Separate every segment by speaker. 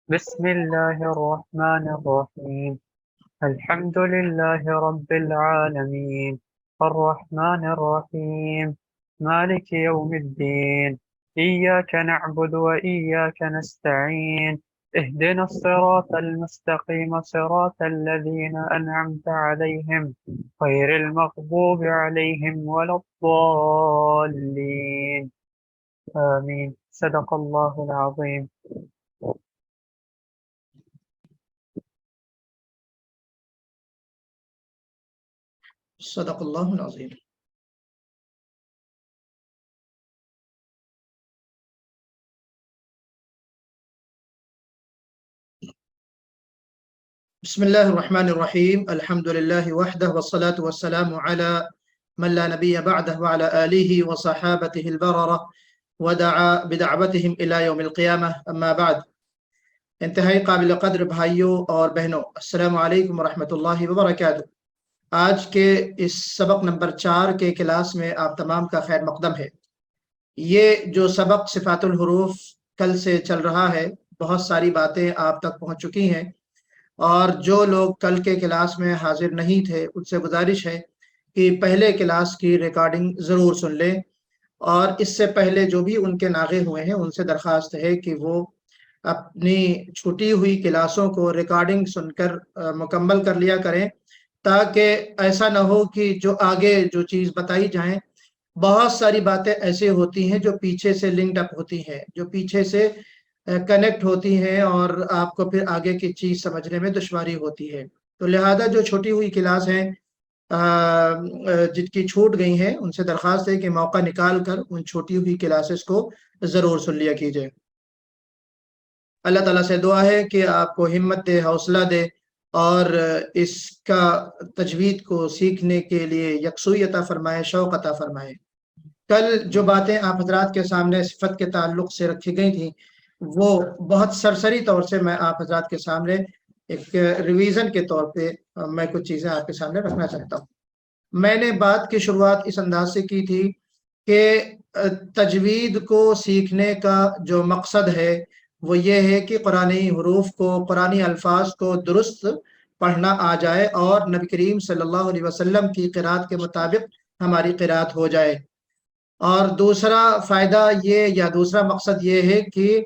Speaker 1: بسم الله الرحمن الرحيم. الحمد لله رب العالمين الرحمن الرحيم مالك يوم الدين. إياك نعبد وإياك نستعين. اهدنا الصراط المستقيم صراط الذين أنعمت عليهم غير المغضوب عليهم ولا الضالين. آمين. صدق الله العظيم.
Speaker 2: صدق اللہ العظیم۔ بسم اللہ الرحمن الرحیم، الحمد للہ وحدہ والصلاة والسلام علی من لا نبی بعدہ وعلی آلہ وصحابتہ البررہ ودعا بدعوتہم الی یوم القیامہ، اما بعد۔ انتہائی قابل قدر بھائیوں اور بہنوں، السلام علیکم ورحمۃ اللہ وبرکاتہ۔ آج کے اس سبق نمبر 4 کے کلاس میں آپ تمام کا خیر مقدم ہے۔ یہ جو سبق صفات الحروف کل سے چل رہا ہے، بہت ساری باتیں آپ تک پہنچ چکی ہیں، اور جو لوگ کل کے کلاس میں حاضر نہیں تھے ان سے گزارش ہے کہ پہلے کلاس کی ریکارڈنگ ضرور سن لیں، اور اس سے پہلے جو بھی ان کے ناغے ہوئے ہیں ان سے درخواست ہے کہ وہ اپنی چھوٹی ہوئی کلاسوں کو ریکارڈنگ سن کر مکمل کر لیا کریں، تاکہ ایسا نہ ہو کہ جو آگے جو چیز بتائی جائیں، بہت ساری باتیں ایسے ہوتی ہیں جو پیچھے سے لنکڈ اپ ہوتی ہیں، جو پیچھے سے کنیکٹ ہوتی ہیں، اور آپ کو پھر آگے کی چیز سمجھنے میں دشواری ہوتی ہے۔ تو لہذا جو چھوٹی ہوئی کلاس ہیں جن کی چھوٹ گئی ہیں، ان سے درخواست ہے کہ موقع نکال کر ان چھوٹی ہوئی کلاسز کو ضرور سن لیا کیجئے۔ اللہ تعالیٰ سے دعا ہے کہ آپ کو ہمت دے، حوصلہ دے، اور اس کا تجوید کو سیکھنے کے لیے یکسوئی عطا فرمائے، شوق عطا فرمائے۔ کل جو باتیں آپ حضرات کے سامنے صفت کے تعلق سے رکھی گئی تھیں، وہ بہت سرسری طور سے میں آپ حضرات کے سامنے ایک ریویژن کے طور پہ میں کچھ چیزیں آپ کے سامنے رکھنا چاہتا ہوں۔ میں نے بات کی شروعات اس انداز سے کی تھی کہ تجوید کو سیکھنے کا جو مقصد ہے وہ یہ ہے کہ قرآنی حروف کو، قرآنی الفاظ کو درست پڑھنا آ جائے، اور نبی کریم صلی اللہ علیہ وسلم کی قرات کے مطابق ہماری قرات ہو جائے۔ اور دوسرا فائدہ یہ، یا دوسرا مقصد یہ ہے کہ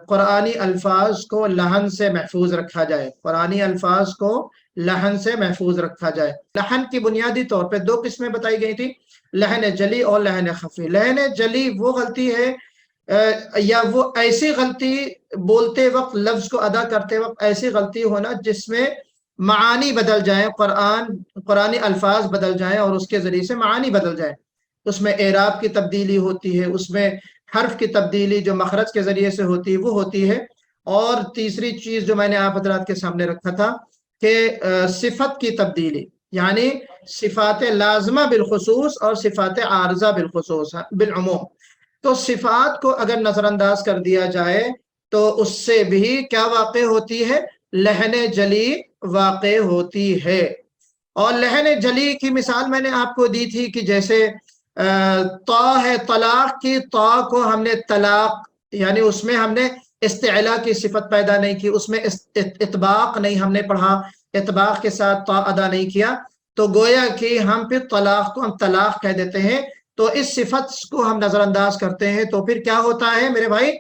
Speaker 2: قرآنی الفاظ کو لحن سے محفوظ رکھا جائے، قرآنی الفاظ کو لحن سے محفوظ رکھا جائے۔ لحن کی بنیادی طور پہ 2 قسمیں بتائی گئی تھی، لحن جلی اور لحن خفی۔ لحن جلی وہ غلطی ہے یا وہ ایسی غلطی بولتے وقت، لفظ کو ادا کرتے وقت ایسی غلطی ہونا جس میں معانی بدل جائیں، قرآنی الفاظ بدل جائیں اور اس کے ذریعے سے معانی بدل جائیں۔ اس میں اعراب کی تبدیلی ہوتی ہے، اس میں حرف کی تبدیلی جو مخرج کے ذریعے سے ہوتی ہے وہ ہوتی ہے۔ اور تیسری چیز جو میں نے آپ حضرات کے سامنے رکھا تھا کہ صفت کی تبدیلی، یعنی صفات لازمہ بالخصوص اور صفات عارضہ بالخصوص بالعموم۔ تو صفات کو اگر نظر انداز کر دیا جائے تو اس سے بھی کیا واقع ہوتی ہے؟ لحن جلی واقع ہوتی ہے۔ اور لحن جلی کی مثال میں نے آپ کو دی تھی کہ جیسے طا ہے طلاق کی، طا کو ہم نے طلاق، یعنی اس میں ہم نے استعلا کی صفت پیدا نہیں کی، اس میں اطباق نہیں ہم نے پڑھا، اطباق کے ساتھ طا ادا نہیں کیا، تو گویا کہ ہم پھر طلاق کو ہم طلاق کہہ دیتے ہیں۔ تو اس صفت کو ہم نظر انداز کرتے ہیں تو پھر کیا ہوتا ہے میرے بھائی؟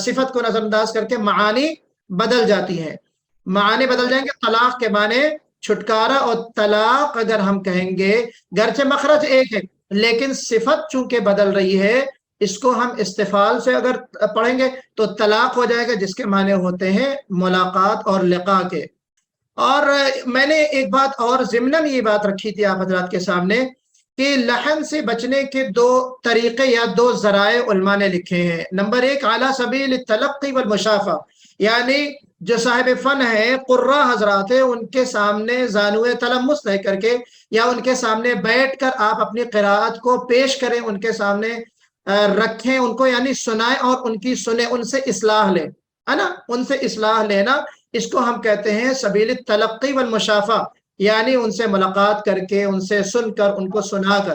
Speaker 2: صفت کو نظر انداز کر کے معانی بدل جاتی ہیں، معانی بدل جائیں گے۔ طلاق کے معنی چھٹکارا، اور طلاق اگر ہم کہیں گے گرچہ مخرج ایک ہے لیکن صفت چونکہ بدل رہی ہے، اس کو ہم استفعال سے اگر پڑھیں گے تو طلاق ہو جائے گا، جس کے معنی ہوتے ہیں ملاقات اور لقاء کے۔ اور میں نے ایک بات اور ضمناً یہ بات رکھی تھی آپ حضرات کے سامنے کہ لحن سے بچنے کے 2 طریقے یا 2 ذرائع علماء نے لکھے ہیں۔ نمبر 1 اعلیٰ سبیل التلقی والمشافہ، یعنی جو صاحب فن ہے، قراء حضرات ہیں، ان کے سامنے زانوِ تلمس لے کر کے یا ان کے سامنے بیٹھ کر آپ اپنی قراءت کو پیش کریں، ان کے سامنے رکھیں ان کو، یعنی سنائیں اور ان کی سنیں، ان سے اصلاح لیں، ہے نا؟ ان سے اصلاح لینا، اس کو ہم کہتے ہیں سبیل التلقی والمشافہ، یعنی ان سے ملاقات کر کے، ان سے سن کر، ان کو سنا کر۔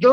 Speaker 2: 2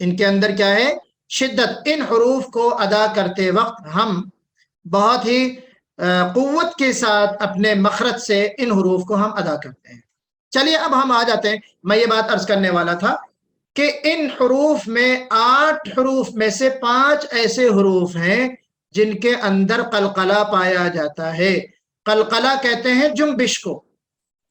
Speaker 2: ان کے اندر کیا ہے؟ شدت۔ ان حروف کو ادا کرتے وقت ہم بہت ہی قوت کے ساتھ اپنے مخرج سے ان حروف کو ہم ادا کرتے ہیں۔ چلیے اب ہم آ جاتے ہیں، میں یہ بات عرض کرنے والا تھا کہ ان حروف میں 8 حروف میں سے 5 ایسے حروف ہیں جن کے اندر قلقلہ پایا جاتا ہے۔ قلقلہ کہتے ہیں جنبش کو۔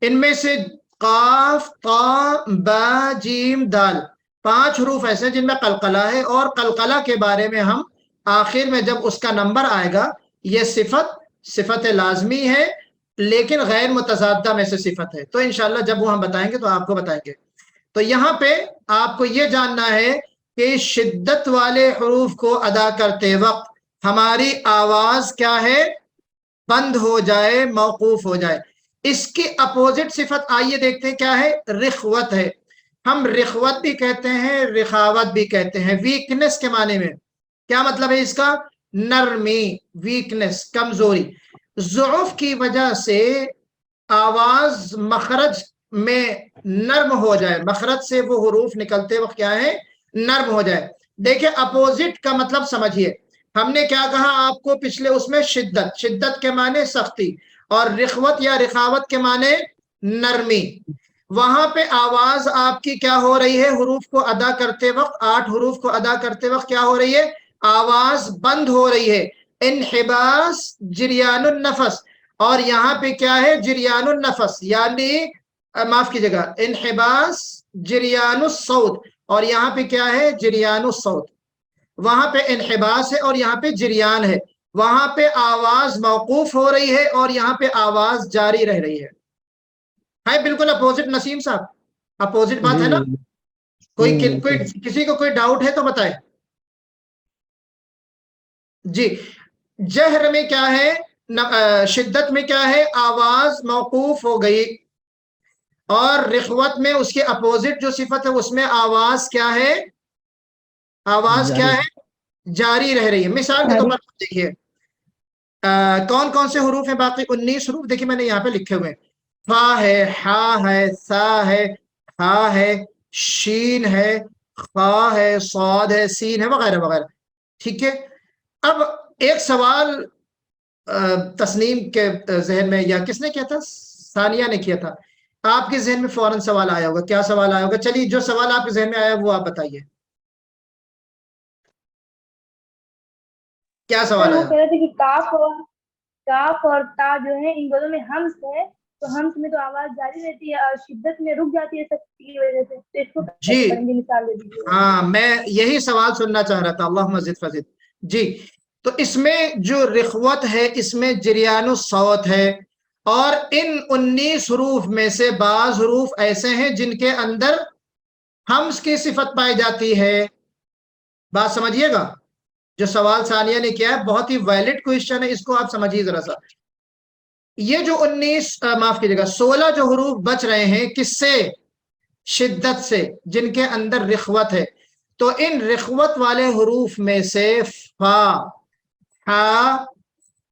Speaker 2: ان میں سے قاف، طا، با، جیم، دال، 5 حروف ایسے جن میں قلقلہ ہے، اور قلقلہ کے بارے میں ہم آخر میں جب اس کا نمبر آئے گا، یہ صفت لازمی ہے لیکن غیر متضادہ میں سے صفت ہے، تو انشاءاللہ جب وہ ہم بتائیں گے تو آپ کو بتائیں گے۔ تو یہاں پہ آپ کو یہ جاننا ہے کہ شدت والے حروف کو ادا کرتے وقت ہماری آواز کیا ہے؟ بند ہو جائے، موقوف ہو جائے۔ اس کی اپوزٹ صفت آئیے دیکھتے ہیں کیا ہے؟ رخوت ہے۔ ہم رخوت بھی کہتے ہیں، رخاوت بھی کہتے ہیں، ویکنس کے معنی میں۔ کیا مطلب ہے اس کا؟ نرمی، ویکنس، کمزوری۔ ضعف کی وجہ سے آواز مخرج میں نرم ہو جائے، مخرج سے وہ حروف نکلتے وقت کیا ہے؟ نرم ہو جائے۔ دیکھیں اپوزٹ کا مطلب سمجھیے، ہم نے کیا کہا آپ کو پچھلے اس میں؟ شدت، شدت کے معنی سختی، اور رخوت یا رخاوت کے معنی نرمی۔ وہاں پہ آواز آپ کی کیا ہو رہی ہے؟ حروف کو ادا کرتے وقت، 8 حروف کو ادا کرتے وقت کیا ہو رہی ہے؟ آواز بند ہو رہی ہے، انحباس، جریان النفس۔ اور یہاں پہ کیا ہے؟ جریان النفس، یعنی معاف کیجیے گا، انحباس، جریان الصوت، اور یہاں پہ کیا ہے؟ جریان الصوت۔ وہاں پہ انحباس ہے اور یہاں پہ جریان ہے، وہاں پہ آواز موقوف ہو رہی ہے اور یہاں پہ آواز جاری رہ رہی ہے بالکل اپوزٹ نسیم صاحب، اپوزٹ بات ہے نا؟ کوئی کسی کو کوئی ڈاؤٹ ہے تو بتائے۔ جی، جہر میں کیا ہے؟ شدت میں کیا ہے؟ آواز موقوف ہو گئی، اور رخوت میں اس کے اپوزٹ جو صفت ہے اس میں آواز کیا ہے؟ آواز کیا ہے؟ جاری رہ رہی ہے۔ مثال کے طور پر دیکھیے کون کون سے حروف ہیں باقی؟ 19 حروف دیکھیے میں نے یہاں پہ لکھے ہوئے ہیں۔ فا ہے، ہا ہے، سا ہے، ہا ہے، شین ہے، خا ہے، صاد ہے، سین ہے، وغیرہ وغیرہ۔ ٹھیک ہے، اب ایک سوال تسنیم کے ذہن میں، یا کس نے کیا تھا؟ ثانیہ نے کیا تھا۔ آپ کے ذہن میں فوراً سوال آیا ہوگا، کیا سوال آیا ہوگا؟ چلیے جو سوال آپ کے ذہن میں آیا وہ آپ بتائیے، کیا سوال
Speaker 3: وہ
Speaker 2: آیا؟
Speaker 3: کہہ رہے تھے کہ کاف اور تا جو ہے ان دونوں میں ہمس ہے، تو ہمس میں تو آواز جاری رہتی ہے اور شدت میں رک جاتی ہے سختی کی وجہ سے، تو اس کو کیسے کریں گے؟ مثال دے دیجیے۔
Speaker 2: ہاں میں یہی سوال سننا چاہ رہا تھا، اللہم زد فزد۔ جی، تو اس میں جو رخوت ہے اس میں جریان الصوت ہے، اور ان 19 حروف میں سے بعض حروف ایسے ہیں جن کے اندر ہمس کی صفت پائی جاتی ہے۔ بات سمجھیے گا، جو سوال ثانیہ نے کیا ہے بہت ہی ویلڈ کوئسچن ہے، اس کو آپ سمجھیے ذرا سا۔ یہ جو معاف کیجیے گا 16 جو حروف بچ رہے ہیں، کس سے؟ شدت سے، جن کے اندر رخوت ہے۔ تو ان رخوت والے حروف میں سے فا، ہا،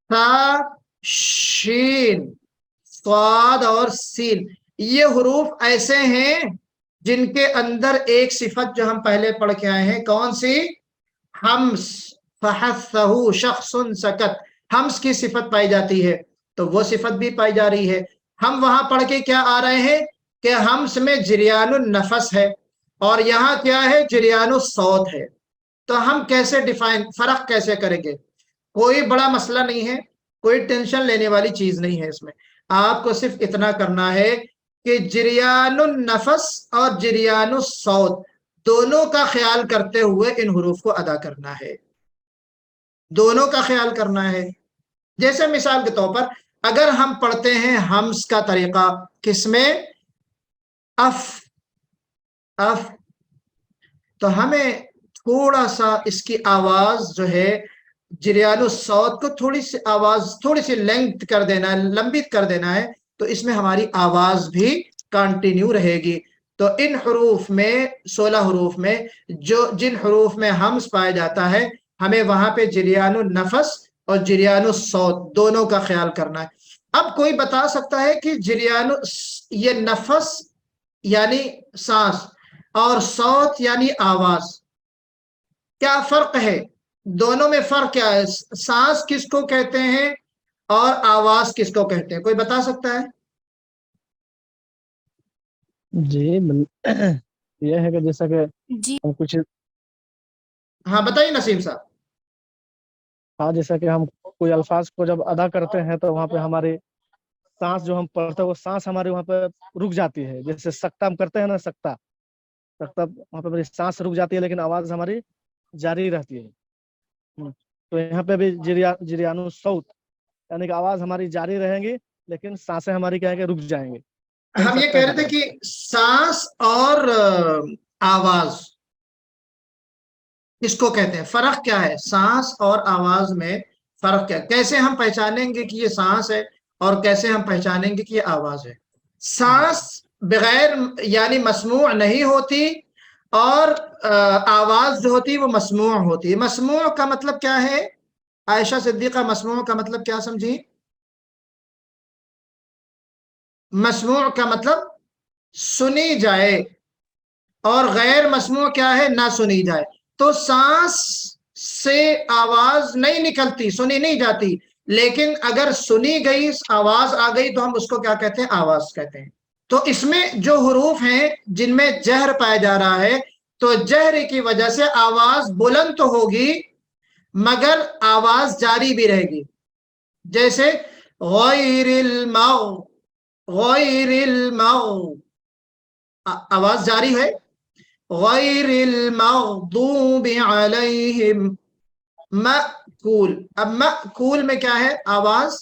Speaker 2: ثا، شین، صاد اور سین، یہ حروف ایسے ہیں جن کے اندر ایک صفت جو ہم پہلے پڑھ کے آئے ہیں، کون سی؟ ہمس، فحثہ شخص سکت، ہمس کی صفت پائی جاتی ہے، تو وہ صفت بھی پائی جا رہی ہے۔ ہم وہاں پڑھ کے کیا آ رہے ہیں کہ ہمس میں جریان النفس ہے اور یہاں کیا ہے؟ جریان الصوت ہے۔ تو ہم کیسے فرق کیسے کریں گے؟ کوئی بڑا مسئلہ نہیں ہے، کوئی ٹینشن لینے والی چیز نہیں ہے اس میں۔ آپ کو صرف اتنا کرنا ہے کہ جریان النفس اور جریان الصوت دونوں کا خیال کرتے ہوئے ان حروف کو ادا کرنا ہے، دونوں کا خیال کرنا ہے۔ جیسے مثال کے طور پر اگر ہم پڑھتے ہیں ہمس کا طریقہ کس میں؟ اف، اف، تو ہمیں تھوڑا سا اس کی آواز جو ہے جریان الصوت کو تھوڑی سی آواز تھوڑی سی لینتھ کر دینا ہے، لمبی کر دینا ہے، تو اس میں ہماری آواز بھی کنٹینیو رہے گی۔ تو ان حروف میں 16 حروف میں جن حروف میں ہمس پایا جاتا ہے، ہمیں وہاں پہ جریان النفس اور جریان الصوت دونوں کا خیال کرنا ہے۔ اب کوئی بتا سکتا ہے کہ یہ نفس یعنی سانس اور صوت یعنی آواز، کیا فرق ہے دونوں میں؟ فرق کیا ہے؟ سانس کس کو کہتے ہیں اور آواز کس کو کہتے ہیں؟ کوئی بتا سکتا ہے؟
Speaker 4: جی یہ ہے کہ جیسا کہ ہم کچھ
Speaker 2: ہاں بتائیے نسیم صاحب.
Speaker 4: ہاں جیسا کہ ہم کوئی الفاظ کو جب ادا کرتے ہیں تو وہاں پہ ہماری سانس جو ہم پڑھتے ہیں وہ سانس ہماری وہاں پہ رک جاتی ہے. جیسے سکتا ہم کرتے ہیں نا، سکتا وہاں پہ میری سانس رک جاتی ہے لیکن آواز ہماری جاری رہتی ہے. تو یہاں پہ بھی جریان الصوت یعنی کہ آواز ہماری جاری رہیں گی لیکن سانسیں ہماری کیا ہے کہ رک جائیں گے.
Speaker 2: ہم یہ کہہ رہے تھے کہ سانس اور آواز اس کو کہتے ہیں. فرق کیا ہے سانس اور آواز میں؟ فرق کیا ہے؟ کیسے ہم پہچانیں گے کہ یہ سانس ہے اور کیسے ہم پہچانیں گے کہ یہ آواز ہے؟ سانس بغیر یعنی مسموع نہیں ہوتی اور آواز جو ہوتی ہے وہ مسموع ہوتی ہے. مسموع کا مطلب کیا ہے عائشہ صدیقہ؟ مسموع کا مطلب کیا سمجھی؟ مسموع کا مطلب سنی جائے اور غیر مسموع کیا ہے؟ نہ سنی جائے. تو سانس سے آواز نہیں نکلتی، سنی نہیں جاتی، لیکن اگر سنی گئی آواز آ گئی تو ہم اس کو کیا کہتے ہیں؟ آواز کہتے ہیں. تو اس میں جو حروف ہیں جن میں جہر پایا جا رہا ہے تو جہر کی وجہ سے آواز بلند تو ہوگی مگر آواز جاری بھی رہے گی. جیسے غیر المغ آواز جاری ہے. غیر المغضوب علیہم مأکول. اب مأکول میں کیا ہے؟ آواز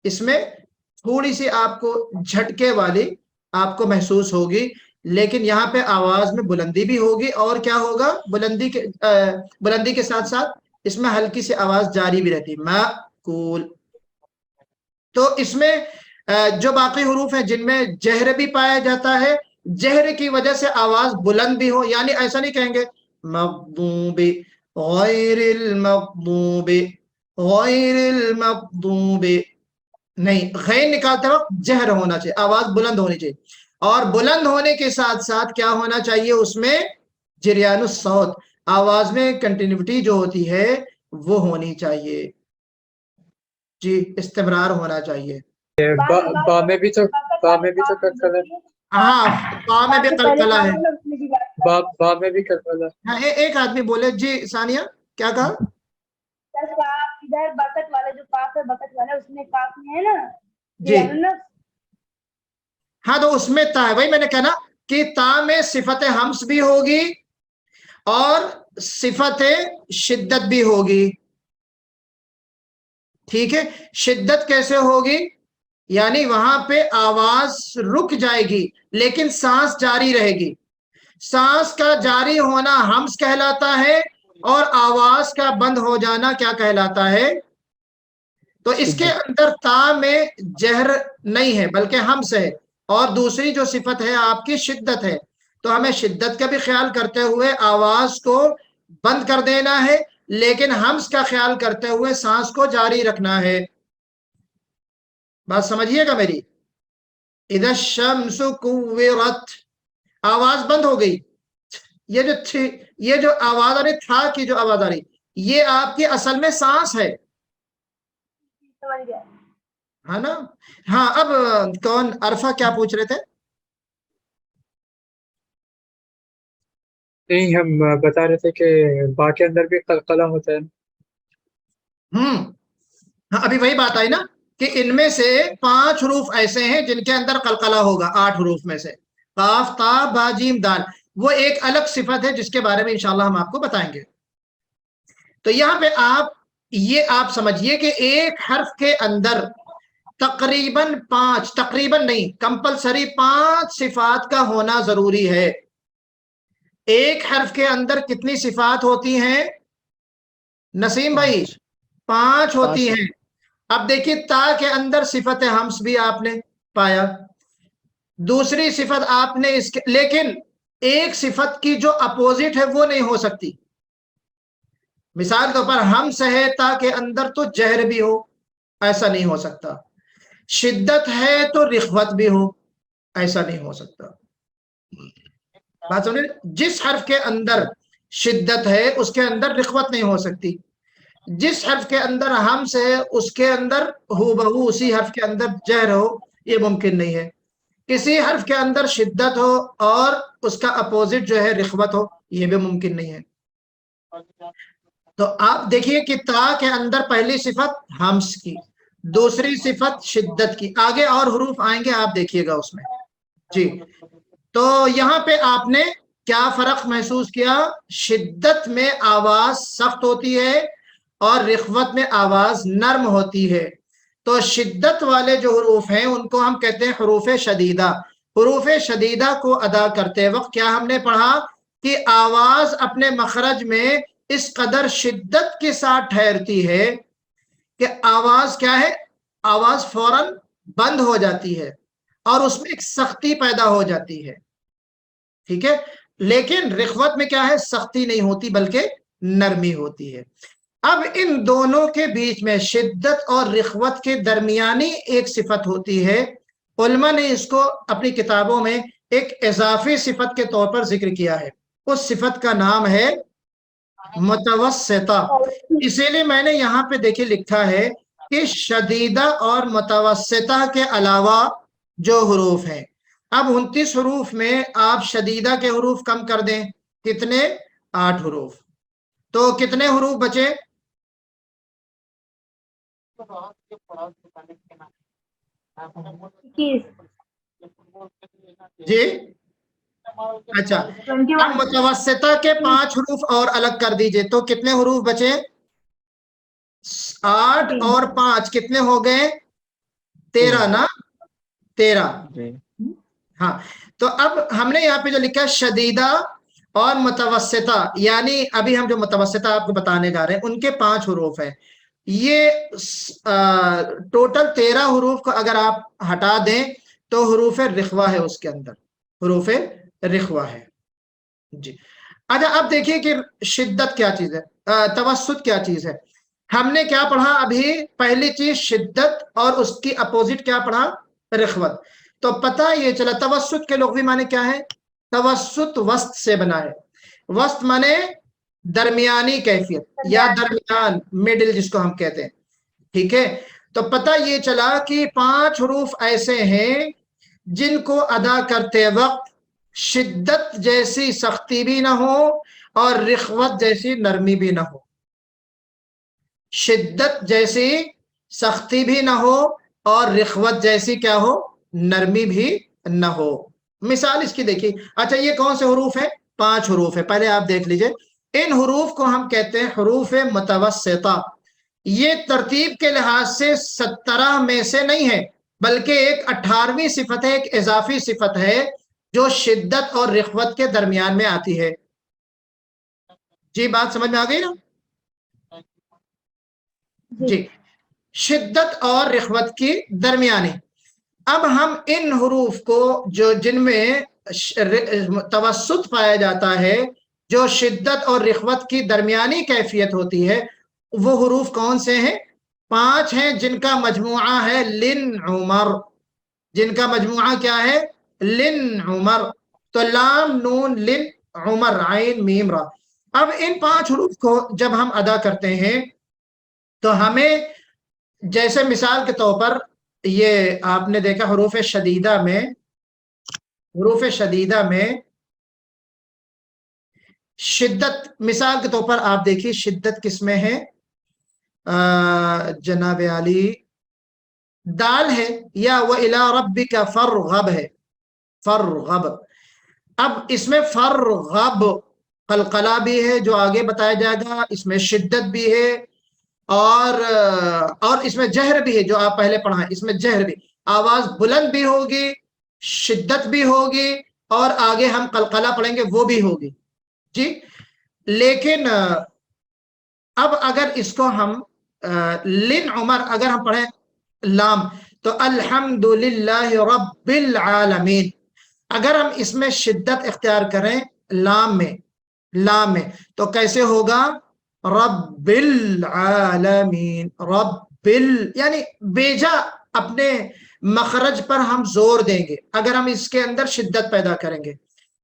Speaker 2: اس میں تھوڑی سی آپ کو جھٹکے والی آپ کو محسوس ہوگی لیکن یہاں پہ آواز میں بلندی بھی ہوگی اور کیا ہوگا؟ بلندی کے ساتھ ساتھ اس میں ہلکی سی آواز جاری بھی رہتی. مأکول. تو اس میں جو باقی حروف ہیں جن میں جہر بھی پایا جاتا ہے، جہر کی وجہ سے آواز بلند بھی ہو، یعنی ایسا نہیں کہیں گے مغضوب غیر المغضوب غیر المغضوب، نہیں، غین نکالتے وقت جہر ہونا چاہیے، آواز بلند ہونی چاہیے. اور بلند ہونے کے ساتھ ساتھ کیا ہونا چاہیے؟ اس میں جریان الصوت، آواز میں کنٹینیوٹی جو ہوتی ہے وہ ہونی چاہیے. جی استمرار ہونا چاہیے.
Speaker 1: با میں بھی تو کلکلہ ہے.
Speaker 2: ہاں با میں بھی قلقلہ ہے.
Speaker 1: با میں بھی کلکلہ ہے.
Speaker 2: ہاں ایک آدمی بولے. جی ثانیہ کیا کہا؟
Speaker 3: ادھر بکت والا جو کاف ہے، بکت والا اس میں کاف میں ہے نا
Speaker 2: جی ہاں تو اس میں تا ہے، وہی میں نے کہا نا کہ تا میں صفت ہمس بھی ہوگی اور صفت شدت بھی ہوگی. ٹھیک ہے. شدت کیسے ہوگی؟ یعنی وہاں پہ آواز رک جائے گی لیکن سانس جاری رہے گی. سانس کا جاری ہونا ہمس کہلاتا ہے اور آواز کا بند ہو جانا کیا کہلاتا ہے؟ تو اس کے اندر تا میں جہر نہیں ہے بلکہ ہمس ہے اور دوسری جو صفت ہے آپ کی شدت ہے. تو ہمیں شدت کا بھی خیال کرتے ہوئے آواز کو بند کر دینا ہے لیکن ہمس کا خیال کرتے ہوئے سانس کو جاری رکھنا ہے. بات سمجھیے گا میری. اذا الشمس کورت آواز بند ہو گئی. یہ جو آواز آ رہی تھا کی جو آواز آ رہی یہ آپ کی اصل میں سانس ہے نا. ہاں اب کون عرفہ کیا پوچھ رہے تھے؟
Speaker 1: نہیں ہم بتا رہے تھے کہ با کے اندر بھی قلقلہ ہوتا ہے.
Speaker 2: ہاں ابھی وہی بات آئی نا کہ ان میں سے 5 حروف ایسے ہیں جن کے اندر قلقلہ ہوگا. 8 حروف میں سے قاف تا با جیم دال وہ ایک الگ صفت ہے جس کے بارے میں انشاءاللہ ہم آپ کو بتائیں گے. تو یہاں پہ آپ سمجھیے کہ ایک حرف کے اندر تقریباً 5 تقریباً نہیں کمپلسری 5 صفات کا ہونا ضروری ہے. ایک حرف کے اندر کتنی صفات ہوتی ہیں نسیم بھائی؟ 5 ہوتی ہیں. اب دیکھیے تا کے اندر صفت ہمس بھی آپ نے پایا، دوسری صفت آپ نے لیکن ایک صفت کی جو اپوزٹ ہے وہ نہیں ہو سکتی. مثال طور پر ہمس ہے تا کے اندر تو جہر بھی ہو، ایسا نہیں ہو سکتا. شدت ہے تو رخوت بھی ہو، ایسا نہیں ہو سکتا. بات سمجھے؟ جس حرف کے اندر شدت ہے اس کے اندر رخوت نہیں ہو سکتی. جس حرف کے اندر ہمس ہے اس کے اندر ہو بہو اسی حرف کے اندر جہر ہو یہ ممکن نہیں ہے. کسی حرف کے اندر شدت ہو اور اس کا اپوزٹ جو ہے رخوت ہو یہ بھی ممکن نہیں ہے. تو آپ دیکھیے کہ تا کے اندر پہلی صفت ہمس کی، دوسری صفت شدت کی، آگے اور حروف آئیں گے آپ دیکھیے گا اس میں. جی تو یہاں پہ آپ نے کیا فرق محسوس کیا؟ شدت میں آواز سخت ہوتی ہے اور رخوت میں آواز نرم ہوتی ہے. تو شدت والے جو حروف ہیں ان کو ہم کہتے ہیں حروف شدیدہ. حروف شدیدہ کو ادا کرتے وقت کیا ہم نے پڑھا کہ آواز اپنے مخرج میں اس قدر شدت کے ساتھ ٹھہرتی ہے کہ آواز کیا ہے، آواز فوراً بند ہو جاتی ہے اور اس میں ایک سختی پیدا ہو جاتی ہے. ٹھیک ہے، لیکن رخوت میں کیا ہے، سختی نہیں ہوتی بلکہ نرمی ہوتی ہے. اب ان دونوں کے بیچ میں شدت اور رخوت کے درمیانی ایک صفت ہوتی ہے. علماء نے اس کو اپنی کتابوں میں ایک اضافی صفت کے طور پر ذکر کیا ہے. اس صفت کا نام ہے متوسطہ. اسی لیے میں نے یہاں پہ دیکھیں لکھا ہے کہ شدیدہ اور متوسطہ کے علاوہ جو حروف ہیں، اب 29 حروف میں آپ شدیدہ کے حروف کم کر دیں، کتنے؟ 8 حروف. تو کتنے حروف بچے؟ جی اچھا، اب متوسطہ کے 5 حروف اور الگ کر دیجئے تو کتنے حروف بچے؟ 8 اور 5 کتنے ہو گئے؟ 13 نا، 13. ہاں تو اب ہم نے یہاں پہ جو لکھا ہے شدیدہ اور متوسطہ، یعنی ابھی ہم جو متوسطہ آپ کو بتانے جا رہے ہیں ان کے 5 حروف ہیں. یہ ٹوٹل 13 حروف کو اگر آپ ہٹا دیں تو حروف رخوہ ہے، اس کے اندر حروف رخوہ ہے. جی اچھا اب دیکھیے کہ شدت کیا چیز ہے، توسط کیا چیز ہے. ہم نے کیا پڑھا ابھی؟ پہلی چیز شدت اور اس کی اپوزٹ کیا پڑھا؟ رخوت. تو پتہ یہ چلا توسط کے لغوی معنی کیا ہے؟ توسط وسط سے بنا ہے. وسط معنی درمیانی کیفیت یا درمیان، مڈل جس کو ہم کہتے ہیں. ٹھیک ہے، تو پتہ یہ چلا کہ 5 حروف ایسے ہیں جن کو ادا کرتے وقت شدت جیسی سختی بھی نہ ہو اور رخوت جیسی نرمی بھی نہ ہو. شدت جیسی سختی بھی نہ ہو اور رخوت جیسی کیا ہو، نرمی بھی نہ ہو. مثال اس کی دیکھیے. اچھا یہ کون سے حروف ہیں؟ 5 حروف ہیں. پہلے آپ دیکھ لیجئے، ان حروف کو ہم کہتے ہیں حروف متوسطہ. یہ ترتیب کے لحاظ سے 17 میں سے نہیں ہے بلکہ ایک 18ویں صفت ہے، ایک اضافی صفت ہے جو شدت اور رخوت کے درمیان میں آتی ہے. جی بات سمجھ میں آ گئی نا؟ جی شدت اور رخوت کی درمیانی. اب ہم ان حروف کو جو جن میں توسط پایا جاتا ہے، جو شدت اور رخوت کی درمیانی کیفیت ہوتی ہے، وہ حروف کون سے ہیں؟ 5 ہیں جن کا مجموعہ ہے لن عمر. جن کا مجموعہ کیا ہے؟ لن عمر. تو لام نون لن عمر عین میم را. اب ان 5 حروف کو جب ہم ادا کرتے ہیں تو ہمیں جیسے مثال کے طور پر یہ آپ نے دیکھا حروف شدیدہ میں شدت، مثال کے طور پر آپ دیکھیے شدت کس میں ہے؟ جناب علی دال ہے، یا وَإِلَىٰ رَبِّكَ فَارْغَب ہے، فرغب. اب اس میں فرغب قلقلہ بھی ہے جو آگے بتایا جائے گا، اس میں شدت بھی ہے اور اس میں جہر بھی ہے جو آپ پہلے پڑھا ہے. اس میں جہر بھی، آواز بلند بھی ہوگی، شدت بھی ہوگی اور آگے ہم قلقلہ پڑھیں گے وہ بھی ہوگی. جی لیکن اب اگر اس کو ہم لن عمر اگر ہم پڑھیں لام تو الحمدللہ رب العالمین. اگر ہم اس میں شدت اختیار کریں لام میں تو کیسے ہوگا؟ رب العالمین. یعنی بیجا اپنے مخرج پر ہم زور دیں گے اگر ہم اس کے اندر شدت پیدا کریں گے.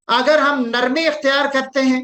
Speaker 2: اگر ہم نرمی اختیار کرتے ہیں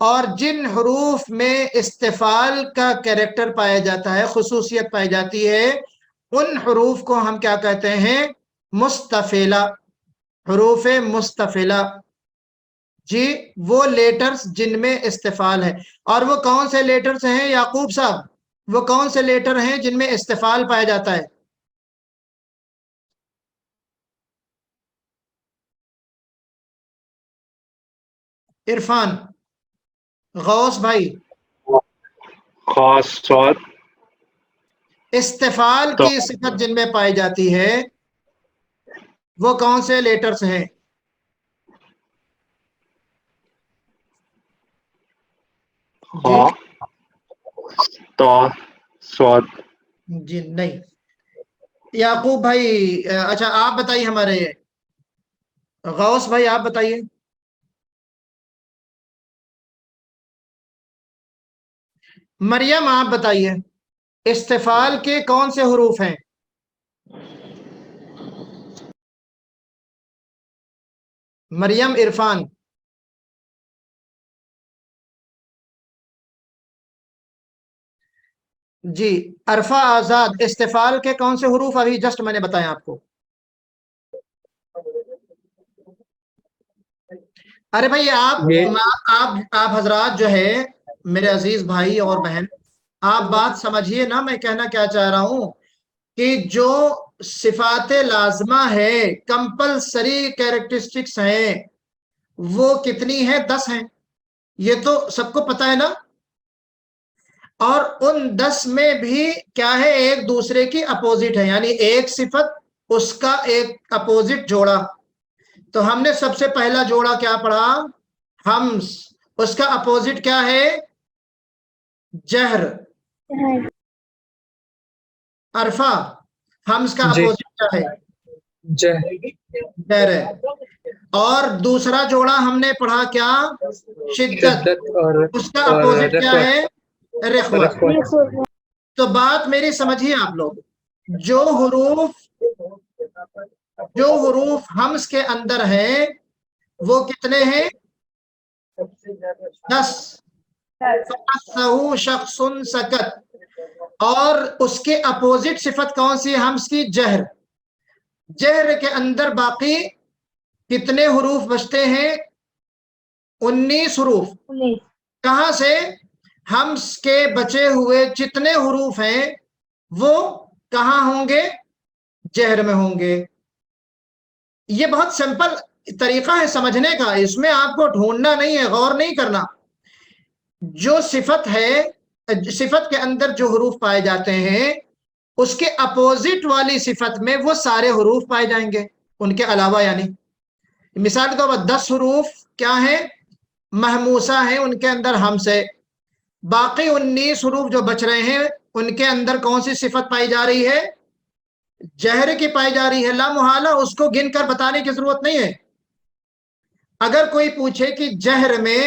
Speaker 2: اور جن حروف میں استفال کا کریکٹر پایا جاتا ہے، خصوصیت پائی جاتی ہے، ان حروف کو ہم کیا کہتے ہیں؟ مستفیلہ، حروف مستفیلہ۔ جی وہ لیٹرز جن میں استفال ہے، اور وہ کون سے لیٹرز ہیں یعقوب صاحب؟ وہ کون سے لیٹر ہیں جن میں استفال پایا جاتا ہے؟ عرفان، غوث بھائی،
Speaker 5: خاص صاد
Speaker 2: استفال
Speaker 5: تو
Speaker 2: کی صفت جن میں پائی جاتی ہے وہ کون سے لیٹرز ہیں؟ جی
Speaker 5: خا تو صاد
Speaker 2: جی نہیں، یعقوب بھائی اچھا آپ بتائیے، ہمارے غوث بھائی آپ بتائیے۔ مریم آپ بتائیے، استفال کے کون سے حروف ہیں؟ مریم، عرفان، جی عرفہ، آزاد، استفال کے کون سے حروف ابھی جسٹ میں نے بتایا آپ کو؟ ارے بھائی
Speaker 1: یہ
Speaker 2: آپ حضرات جو ہے میرے عزیز بھائی اور بہن، آپ بات سمجھیے نا، میں کہنا کیا چاہ رہا ہوں کہ جو صفات لازمہ ہے، کمپلسری کیریکٹرسٹکس ہیں، وہ کتنی ہیں؟ 10 ہیں، یہ تو سب کو پتا ہے نا۔ اور ان 10 میں بھی کیا ہے؟ ایک دوسرے کی اپوزٹ ہے، یعنی ایک صفت اس کا ایک اپوزٹ جوڑا۔ تو ہم نے سب سے پہلا جوڑا کیا پڑھا؟ ہمس، اس کا اپوزٹ کیا ہے؟ جہر۔ عرفہ، ہمس کا
Speaker 1: جی
Speaker 2: اپوزٹ کیا ہے؟
Speaker 1: جہر،
Speaker 2: جہر ہے۔ اور دوسرا جوڑا ہم نے پڑھا کیا؟ شدت،
Speaker 1: شدت
Speaker 2: اس کا
Speaker 1: اور
Speaker 2: اپوزٹ کیا
Speaker 1: رخوت،
Speaker 2: ہے؟ رخوت۔
Speaker 1: رخوت۔
Speaker 2: تو بات میری سمجھیے آپ لوگ، جو حروف ہمس کے اندر ہیں وہ کتنے ہیں؟ 10۔ فَأَخَّهُ شَخْصٌ سَكَتَ، اور اس کے اپوزٹ صفت کون سی ہے ہمس کی؟ جہر۔ جہر کے اندر باقی کتنے حروف بچتے ہیں؟ 19 حروف۔ کہاں سے؟ ہمس کے بچے ہوئے جتنے حروف ہیں وہ کہاں ہوں گے؟ جہر میں ہوں گے۔ یہ بہت سمپل طریقہ ہے سمجھنے کا، اس میں آپ کو ڈھونڈنا نہیں ہے، غور نہیں کرنا۔ جو صفت ہے، صفت کے اندر جو حروف پائے جاتے ہیں اس کے اپوزٹ والی صفت میں وہ سارے حروف پائے جائیں گے، ان کے علاوہ۔ یعنی مثال کے طور پر 10 حروف کیا ہیں؟ محموسہ ہیں، ان کے اندر ہمس ہے۔ باقی 19 حروف جو بچ رہے ہیں ان کے اندر کون سی صفت پائی جا رہی ہے؟ جہر کی پائی جا رہی ہے۔ لا محالہ اس کو گن کر بتانے کی ضرورت نہیں ہے۔ اگر کوئی پوچھے کہ جہر میں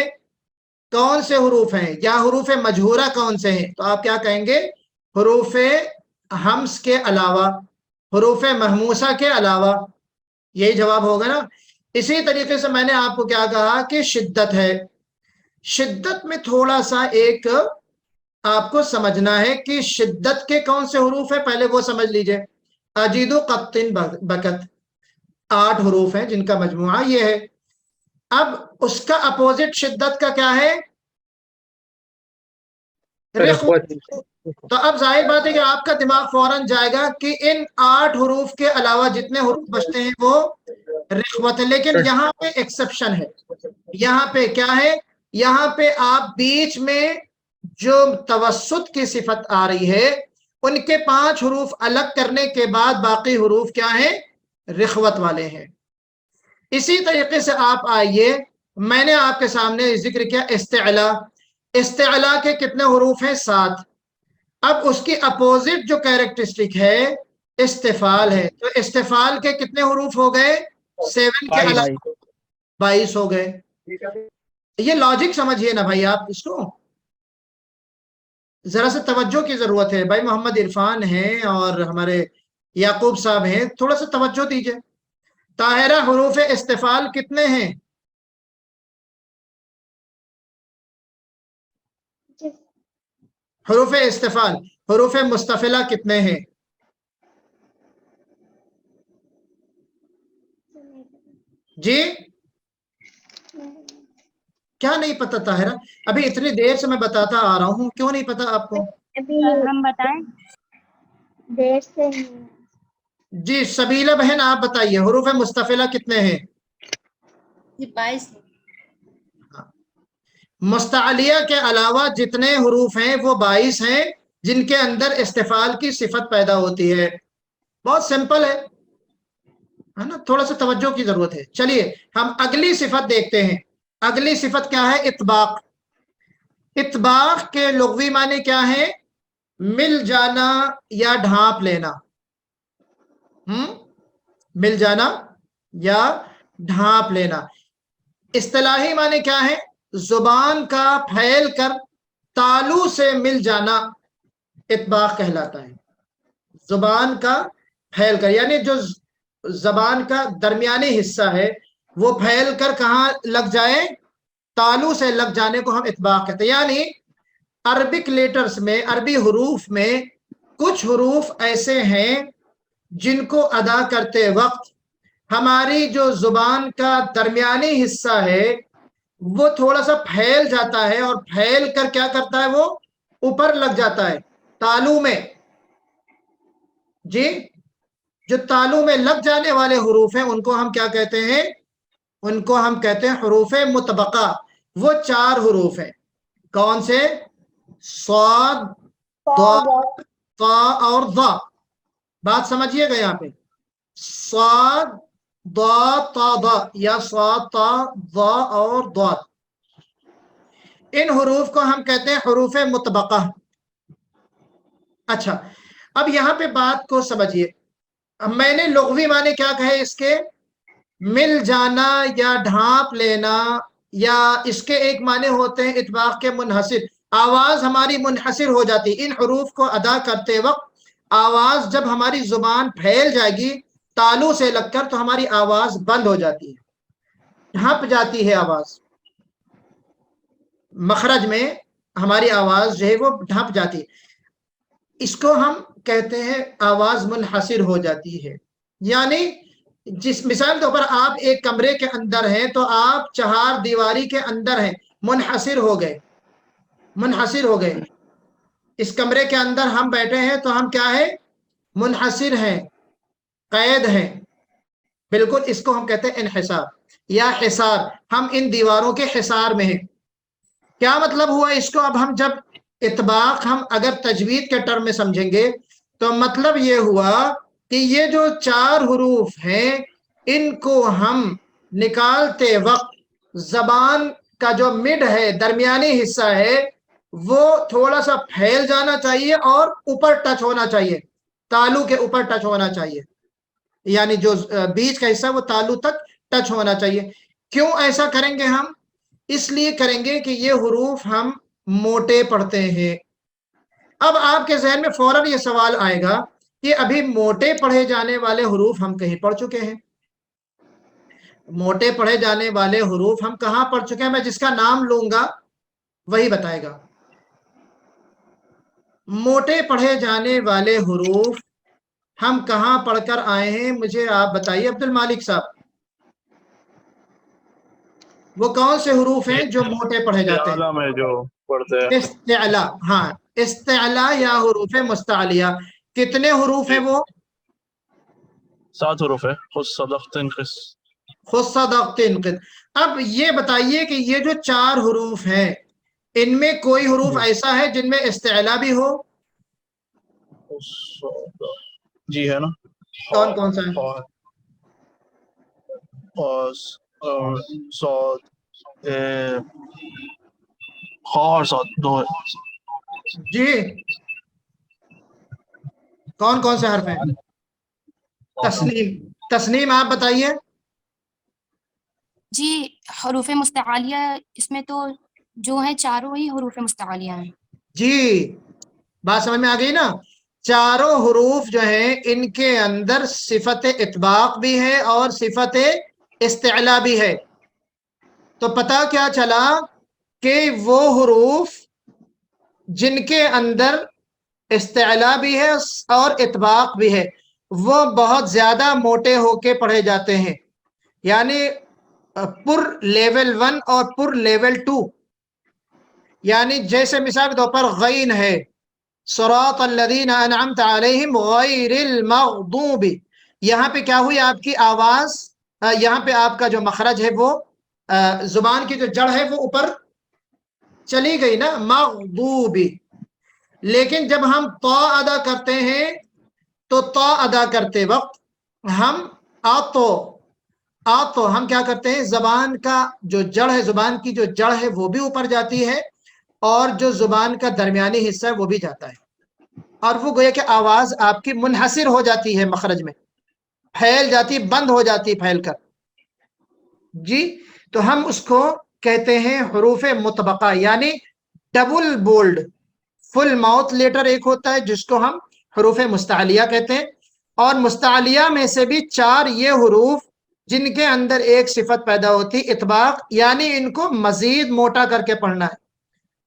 Speaker 2: کون سے حروف ہیں یا حروف مجہورہ کون سے ہیں، تو آپ کیا کہیں گے؟ حروف ہمس کے علاوہ، حروف محموسہ کے علاوہ، یہی جواب ہوگا نا۔ اسی طریقے سے میں نے آپ کو کیا کہا کہ شدت ہے۔ شدت میں تھوڑا سا ایک آپ کو سمجھنا ہے کہ شدت کے کون سے حروف ہیں، پہلے وہ سمجھ لیجئے۔ اجید قطن بکت، 8 حروف ہیں جن کا مجموعہ یہ ہے۔ اب اس کا اپوزٹ شدت کا کیا ہے؟ رخوت۔ تو اب ظاہر بات ہے کہ آپ کا دماغ فوراً جائے گا کہ ان 8 حروف کے علاوہ جتنے حروف بچتے ہیں وہ رخوت ہے۔ لیکن یہاں پہ ایکسپشن ہے۔ یہاں پہ کیا ہے؟ یہاں پہ آپ بیچ میں جو توسط کی صفت آ رہی ہے ان کے 5 حروف الگ کرنے کے بعد باقی حروف کیا ہیں؟ رخوت والے ہیں۔ اسی طریقے سے آپ آئیے، میں نے آپ کے سامنے ذکر کیا استعلا۔ استعلا کے کتنے حروف ہیں؟ 7۔ اب اس کی اپوزٹ جو کیریکٹرسٹک ہے استفال ہے، تو استفال کے کتنے حروف ہو گئے؟ 7 کے علاوہ 22 ہو گئے۔ یہ لاجک سمجھیے نا بھائی، آپ اس کو ذرا سے توجہ کی ضرورت ہے۔ بھائی محمد عرفان ہیں اور ہمارے یعقوب صاحب ہیں، تھوڑا سا توجہ دیجئے۔ طاہرہ، حروف استفال کتنے ہیں؟ حروف استفال حروف مستفلا کتنے ہیں؟ جی کیا نہیں پتا طاہرہ؟ ابھی اتنی دیر سے میں بتاتا آ رہا ہوں، کیوں نہیں پتا آپ کو؟
Speaker 6: ہم بتائیں دیر سے
Speaker 2: جی سبیلہ بہن آپ بتائیے حروف مستفلا کتنے ہیں؟
Speaker 6: 22
Speaker 2: مستعلیہ کے علاوہ جتنے حروف ہیں وہ 22 ہیں جن کے اندر استفال کی صفت پیدا ہوتی ہے. بہت سمپل ہے نا، تھوڑا سا توجہ کی ضرورت ہے. چلیے ہم اگلی صفت دیکھتے ہیں. اگلی صفت کیا ہے؟ اطباق. اطباق کے لغوی معنی کیا ہے؟ مل جانا یا ڈھانپ لینا. مل جانا یا ڈھانپ لینا. اصطلاحی معنی کیا ہے؟ زبان کا پھیل کر تالو سے مل جانا اطباق کہلاتا ہے. زبان کا پھیل کر، یعنی جو زبان کا درمیانی حصہ ہے وہ پھیل کر کہاں لگ جائے؟ تالو سے لگ جانے کو ہم اطباق کہتے ہیں. یعنی عربک لیٹرز میں، عربی حروف میں کچھ حروف ایسے ہیں جن کو ادا کرتے وقت ہماری جو زبان کا درمیانی حصہ ہے وہ تھوڑا سا پھیل جاتا ہے، اور پھیل کر کیا کرتا ہے؟ وہ اوپر لگ جاتا ہے تالو میں. جی جو تالو میں لگ جانے والے حروف ہیں ان کو ہم کیا کہتے ہیں؟ ان کو ہم کہتے ہیں حروف مطبقہ. وہ 4 حروف ہیں. کون سے؟ صاد، ضاد، طا اور ظا. بات سمجھیے گا یہاں پہ. صاد، ضاد، طا، ظا، یا صاد، طا، ظا اور ضاد. ان حروف کو ہم کہتے ہیں حروف مطبقہ. اچھا اب یہاں پہ بات کو سمجھیے. میں نے لغوی معنی کیا کہے اس کے؟ مل جانا یا ڈھانپ لینا، یا اس کے ایک معنی ہوتے ہیں اطباق کے منحصر. آواز ہماری منحصر ہو جاتی. ان حروف کو ادا کرتے وقت آواز جب ہماری زبان پھیل جائے گی تالو سے لگ کر تو ہماری آواز بند ہو جاتی ہے، ڈھانپ جاتی ہے آواز. مخرج میں ہماری آواز جو ہے وہ ڈھانپ جاتی ہے. اس کو ہم کہتے ہیں آواز منحصر ہو جاتی ہے. یعنی جس مثال کے اوپر آپ ایک کمرے کے اندر ہیں تو آپ 4 دیواری کے اندر ہیں، منحصر ہو گئے. منحصر ہو گئے. اس کمرے کے اندر ہم بیٹھے ہیں تو ہم کیا ہے؟ منحصر ہیں، قید ہیں. بالکل اس کو ہم کہتے ہیں انحصار یا حصار. ہم ان دیواروں کے حصار میں ہیں. کیا مطلب ہوا اس کو؟ اب ہم جب اطباق ہم اگر تجوید کے ٹرم میں سمجھیں گے تو مطلب یہ ہوا کہ یہ جو 4 حروف ہیں ان کو ہم نکالتے وقت زبان کا جو مڈ ہے، درمیانی حصہ ہے، وہ تھوڑا سا پھیل جانا چاہیے اور اوپر ٹچ ہونا چاہیے، تالو کے اوپر ٹچ ہونا چاہیے. یعنی جو بیچ کا حصہ وہ تالو تک ٹچ ہونا چاہیے. کیوں ایسا کریں گے ہم؟ اس لیے کریں گے کہ یہ حروف ہم موٹے پڑھتے ہیں. اب آپ کے ذہن میں فوراً یہ سوال آئے گا کہ ابھی موٹے پڑھے جانے والے حروف ہم کہیں پڑھ چکے ہیں. موٹے پڑھے جانے والے حروف ہم کہاں پڑھ چکے ہیں؟ میں جس کا نام لوں گا وہی بتائے گا. موٹے پڑھے جانے والے حروف ہم کہاں پڑھ کر آئے ہیں؟ مجھے آپ بتائیے عبد المالک صاحب، وہ کون سے حروف ہیں جو موٹے پڑھے جاتے ہیں؟
Speaker 7: میں جو پڑھتے ہیں
Speaker 2: استعلا. ہاں استعلا یا حروف مستعلیہ. کتنے حروف ہیں وہ؟
Speaker 7: 7 حروف ہے. خود صدقت انقص.
Speaker 2: خود صدقت انقص. اب یہ بتائیے کہ یہ جو 4 حروف ہیں ان میں کوئی حروف ایسا ہے جن میں استعلا بھی ہو؟
Speaker 7: جی ہے نا.
Speaker 2: کون کون سا ہے؟
Speaker 7: صاد، خا اور صاد 2 ہے.
Speaker 2: جی کون کون سے حرف ہیں؟ تسنیم. تسنیم آپ بتائیے.
Speaker 8: جی حروف مستعلیہ اس میں تو جو ہیں چاروں ہی حروف مستعلیہ ہیں. جی
Speaker 2: بات سمجھ میں آ گئی نا. چاروں حروف جو ہیں ان کے اندر صفت اطباق بھی ہے اور صفت استعلا بھی ہے. تو پتہ کیا چلا کہ وہ حروف جن کے اندر استعلا بھی ہے اور اطباق بھی ہے، وہ بہت زیادہ موٹے ہو کے پڑھے جاتے ہیں، یعنی پر لیول 1 اور پر لیول 2. یعنی جیسے مثال کے طور پر غین ہے، صراط الذین انعمت علیہم غیر المغضوب، یہاں پہ کیا ہوئی آپ کی آواز، یہاں پہ آپ کا جو مخرج ہے وہ زبان کی جو جڑ ہے وہ اوپر چلی گئی نا، مغضوب. لیکن جب ہم طا ادا کرتے ہیں تو طا ادا کرتے وقت ہم آتو ہم کیا کرتے ہیں، زبان کا جو جڑ ہے، زبان کی جو جڑ ہے وہ بھی اوپر جاتی ہے، اور جو زبان کا درمیانی حصہ ہے وہ بھی جاتا ہے، اور وہ گویا کہ آواز آپ کی منحصر ہو جاتی ہے، مخرج میں پھیل جاتی، بند ہو جاتی پھیل کر. جی تو ہم اس کو کہتے ہیں حروف مطبقہ، یعنی ڈبل بولڈ. فل ماؤتھ لیٹر ایک ہوتا ہے جس کو ہم حروف مستعلیہ کہتے ہیں، اور مستعلیہ میں سے بھی 4 یہ حروف جن کے اندر ایک صفت پیدا ہوتی، اطباق، یعنی ان کو مزید موٹا کر کے پڑھنا ہے،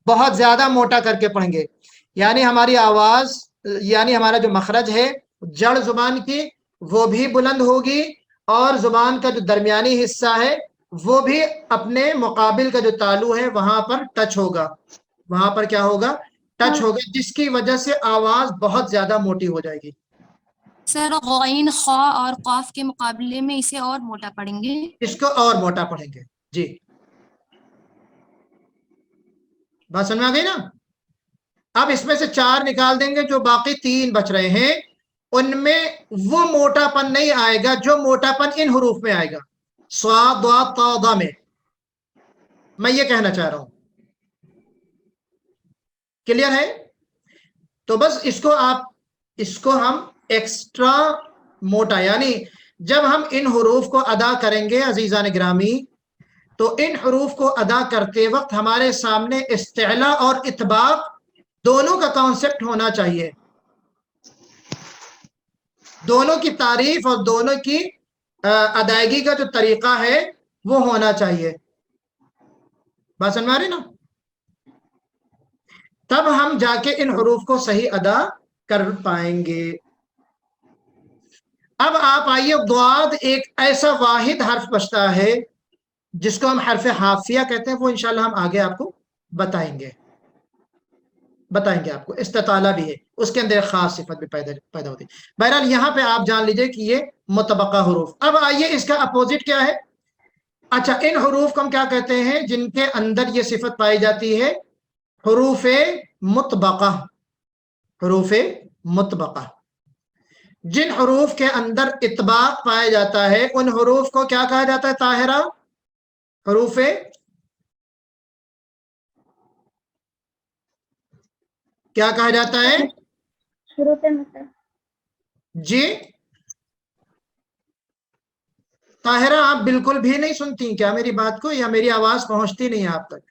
Speaker 2: بہت زیادہ موٹا کر کے پڑھیں گے، یعنی ہماری آواز، یعنی ہمارا جو مخرج ہے جڑ زبان کی وہ بھی بلند ہوگی، اور زبان کا جو درمیانی حصہ ہے وہ بھی اپنے مقابل کا جو تالو ہے وہاں پر ٹچ ہوگا، وہاں پر کیا ہوگا، ٹچ ہوگا، جس کی وجہ سے آواز بہت زیادہ موٹی ہو جائے گی.
Speaker 8: سر غین، خا اور قاف کے مقابلے میں اسے اور موٹا پڑھیں گے،
Speaker 2: اس کو اور موٹا پڑھیں گے. جی بات سمجھ میں آ گئی نا. اب اس میں سے 4 نکال دیں گے، جو باقی 3 بچ رہے ہیں ان میں وہ موٹا پن نہیں آئے گا جو موٹا پن ان حروف میں آئے گا، صاد ضاد طا ضا میں یہ کہنا چاہ رہا ہوں. کلیئر ہے؟ تو بس اس کو ہم ایکسٹرا موٹا، یعنی جب ہم ان حروف کو ادا کریں گے عزیزان گرامی، تو ان حروف کو ادا کرتے وقت ہمارے سامنے استعلا اور اطباق دونوں کا کانسیپٹ ہونا چاہیے، دونوں کی تعریف اور دونوں کی ادائیگی کا جو طریقہ ہے وہ ہونا چاہیے. بات سمجھ میں آ رہی نا؟ تب ہم جا کے ان حروف کو صحیح ادا کر پائیں گے. اب آپ آئیے، ضاد ایک ایسا واحد حرف بچتا ہے جس کو ہم حرف حافیہ کہتے ہیں، وہ انشاءاللہ ہم آگے آپ کو بتائیں گے آپ کو. استطالہ بھی ہے، اس کے اندر ایک خاص صفت بھی پیدا ہوتی ہے. بہرحال یہاں پہ آپ جان لیجئے کہ یہ مطبقہ حروف. اب آئیے اس کا اپوزٹ کیا ہے. اچھا، ان حروف کو ہم کیا کہتے ہیں جن کے اندر یہ صفت پائی جاتی ہے؟ حروف مطبقہ. حروف مطبقہ. جن حروف کے اندر اطباق پایا جاتا ہے ان حروف کو کیا کہا جاتا ہے طاہرہ؟ حروف کیا کہا جاتا ہے؟
Speaker 6: حروف مطلق.
Speaker 2: جی طاہرہ، آپ بالکل بھی نہیں سنتی کیا میری بات کو، یا میری آواز پہنچتی نہیں آپ تک؟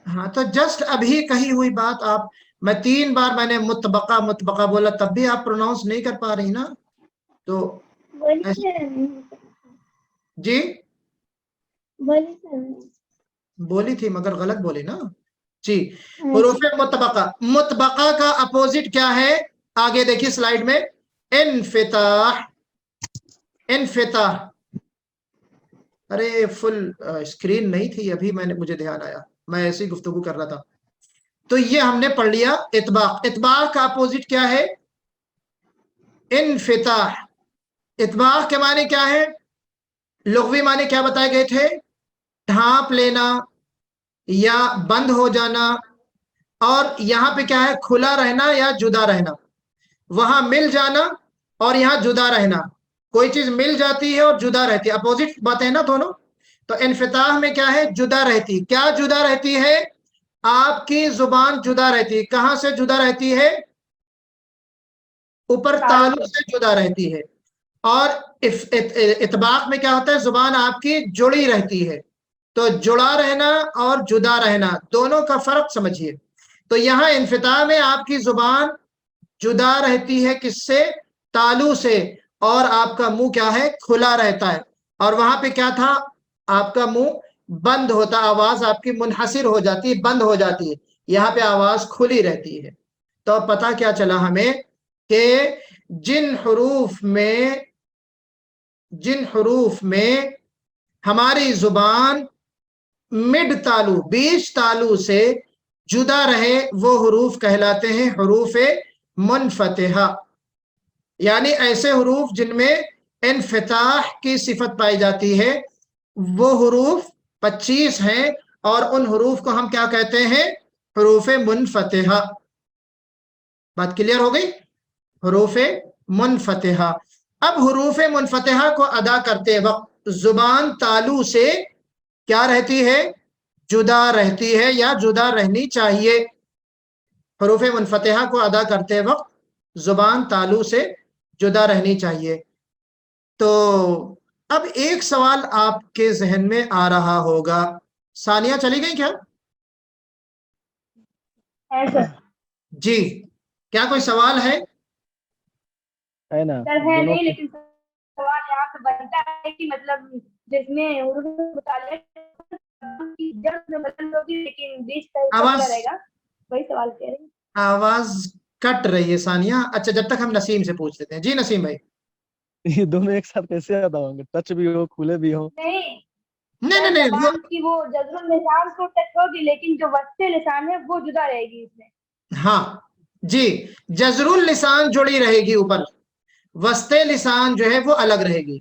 Speaker 2: ہاں تو جسٹ ابھی کہی ہوئی بات آپ، میں 3 بار میں نے مطبقہ بولا، تب بھی آپ پروناؤنس نہیں کر پا رہی نا. تو جی بولی تھی مگر غلط بولی نا. جی حروف مطبقہ کا اپوزٹ کیا ہے؟ آگے دیکھیے سلائیڈ میں، انفتاح. ارے فل اسکرین نہیں تھی ابھی، مجھے دھیان آیا، میں ایسی گفتگو کر رہا تھا. تو یہ ہم نے پڑھ لیا اطباق. اطباق کا اپوزٹ کیا ہے؟ انفتاح. اطباق کے معنی کیا ہے؟ لغوی معنی کیا بتائے گئے تھے؟ ڈھانپ لینا یا بند ہو جانا، اور یہاں پہ کیا ہے؟ کھلا رہنا یا جدا رہنا. وہاں مل جانا اور یہاں جدا رہنا. کوئی چیز مل جاتی ہے اور جدا رہتی ہے، اپوزٹ باتیں ہیں نا دونوں. تو انفتاح میں کیا ہے؟ جدا رہتی. کیا جدا رہتی ہے؟ آپ کی زبان جدا رہتی ہے. کہاں سے جدا رہتی ہے؟ اوپر تالو سے جدا رہتی ہے. اور اطباق میں کیا ہوتا ہے؟ زبان آپ کی جڑی رہتی ہے. تو جڑا رہنا اور جدا رہنا دونوں کا فرق سمجھیے. تو یہاں انفتاح میں آپ کی زبان جدا رہتی ہے کس سے؟ تالو سے، اور آپ کا منہ کیا ہے؟ کھلا رہتا ہے. اور وہاں پہ کیا تھا؟ آپ کا منہ بند ہوتا، آواز آپ کی منحصر ہو جاتی ہے، بند ہو جاتی ہے، یہاں پہ آواز کھلی رہتی ہے۔ تو اب پتہ کیا چلا ہمیں کہ جن حروف میں ہماری زبان مڈ تالو، بیچ تالو سے جدا رہے وہ حروف کہلاتے ہیں حروف منفتحہ، یعنی ایسے حروف جن میں انفتاح کی صفت پائی جاتی ہے، وہ حروف 25 ہیں، اور ان حروف کو ہم کیا کہتے ہیں؟ حروف منفتحہ۔ بات کلیئر ہو گئی؟ حروف منفتحہ۔ اب حروف منفتحہ کو ادا کرتے وقت زبان تالو سے کیا رہتی ہے؟ جدا رہتی ہے یا جدا رہنی چاہیے۔ حروف منفتحہ کو ادا کرتے وقت زبان تالو سے جدا رہنی چاہیے۔ تو اب ایک سوال آپ کے ذہن میں آ رہا ہوگا، ثانیہ چلی گئی کیا؟
Speaker 3: ہے سر،
Speaker 2: جی، کیا کوئی سوال ہے؟
Speaker 4: ہے نا
Speaker 3: سر ہے
Speaker 4: دونوں
Speaker 3: نہیں، لیکن سوال یہاں پہ بنتا ہے کہ مطلب جس میں حروف متعلق کی جڑ میں بدل ہوگی لیکن بیچ کا حصہ
Speaker 2: آواز-
Speaker 3: کیا رہے گا، وہی سوال کہہ رہے ہیں۔
Speaker 2: آواز کٹ رہی ہے ثانیہ۔ اچھا، جب تک ہم نسیم سے پوچھ لیتے ہیں۔ جی نسیم بھائی۔
Speaker 4: یہ دونوں ایک ساتھ کیسے ادا ہوں گے؟ ٹچ بھی ہو، کھلے بھی ہو۔
Speaker 3: نہیں
Speaker 2: نہیں نہیں وہ
Speaker 3: زبان کی وہ جذر اللسان کو ٹچ ہوگی، لیکن جو وسط لسان ہے وہ جدا رہے گی اس میں۔
Speaker 2: ہاں جی، جزر اللسان جڑی رہے گی اوپر، وسط لسان جو ہے وہ الگ رہے گی۔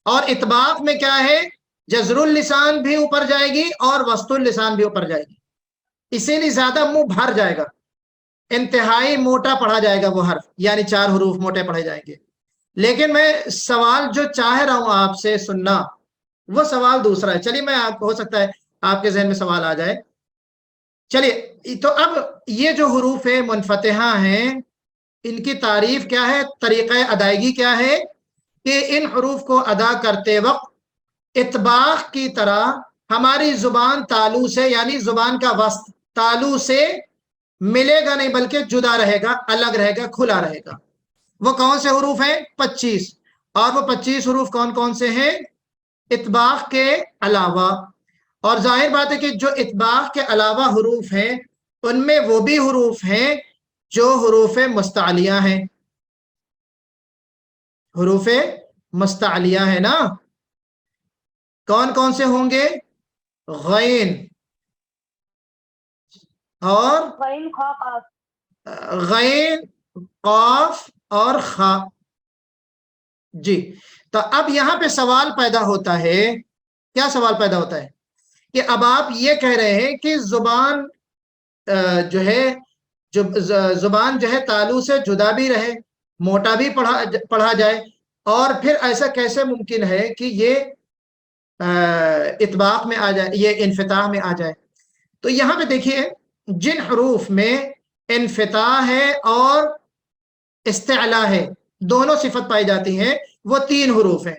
Speaker 2: اور اطباق میں کیا ہے؟ جزر اللسان بھی اوپر جائے گی اور وسط اللسان بھی اوپر جائے گی، اسی لیے زیادہ منہ بھر جائے گا، انتہائی موٹا پڑھا جائے گا وہ حرف، یعنی 4 حروف موٹے پڑھے جائیں گے۔ لیکن میں سوال جو چاہ رہا ہوں آپ سے سننا، وہ سوال دوسرا ہے۔ چلیے، میں آپ ہو سکتا ہے آپ کے ذہن میں سوال آ جائے۔ چلیے، تو اب یہ جو حروف منفتحہ ہیں، ان کی تعریف کیا ہے، طریقہ ادائیگی کیا ہے؟ کہ ان حروف کو ادا کرتے وقت اطباق کی طرح ہماری زبان تالو سے، یعنی زبان کا وسط تالو سے ملے گا نہیں، بلکہ جدا رہے گا، الگ رہے گا، کھلا رہے گا۔ وہ کون سے حروف ہیں؟ 25۔ اور وہ 25 حروف کون کون سے ہیں؟ اطباق کے علاوہ۔ اور ظاہر بات ہے کہ جو اطباق کے علاوہ حروف ہیں، ان میں وہ بھی حروف ہیں جو حروف مستعلیہ ہیں۔ حروف مستعلیہ ہے نا؟ کون کون سے ہوں گے؟ غین اور
Speaker 3: غین خا قاف۔
Speaker 2: غین، قاف اور خا۔ جی، تو اب یہاں پہ سوال پیدا ہوتا ہے، کیا سوال پیدا ہوتا ہے؟ کہ اب آپ یہ کہہ رہے ہیں کہ زبان جو ہے زبان جو ہے تالو سے جدا بھی رہے، موٹا بھی پڑھا جائے، اور پھر ایسا کیسے ممکن ہے کہ یہ اطباق میں آ جائے، یہ انفتاح میں آ جائے؟ تو یہاں پہ دیکھیے، جن حروف میں انفتاح ہے اور استعلا ہے، دونوں صفت پائی جاتی ہیں، وہ 3 حروف ہیں۔